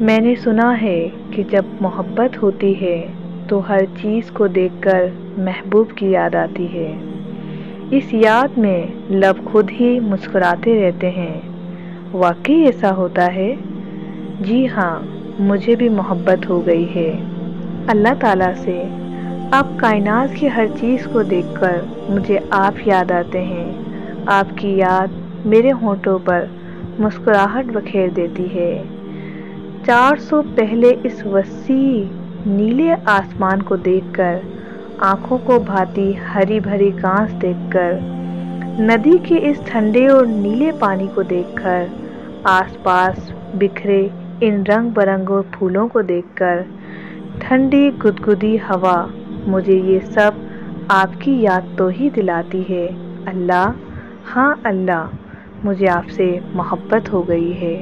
میں نے سنا ہے کہ جب محبت ہوتی ہے تو ہر چیز کو دیکھ کر محبوب کی یاد آتی ہے۔ اس یاد میں لب خود ہی مسکراتے رہتے ہیں۔ واقعی ایسا ہوتا ہے؟ جی ہاں، مجھے بھی محبت ہو گئی ہے اللہ تعالیٰ سے۔ اب کائنات کی ہر چیز کو دیکھ کر مجھے آپ یاد آتے ہیں۔ آپ کی یاد میرے ہونٹوں پر مسکراہٹ بکھیر دیتی ہے۔ 400 پہلے اس وسیع نیلے آسمان کو دیکھ کر، آنکھوں کو بھاتی ہری بھری گھاس دیکھ کر، ندی کے اس ٹھنڈے اور نیلے پانی کو دیکھ کر، آس پاس بکھرے ان رنگ برنگوں پھولوں کو دیکھ کر، ٹھنڈی گدگدی ہوا، مجھے یہ سب آپ کی یاد تو ہی دلاتی ہے۔ اللہ، ہاں اللہ، مجھے آپ سے محبت ہو گئی ہے۔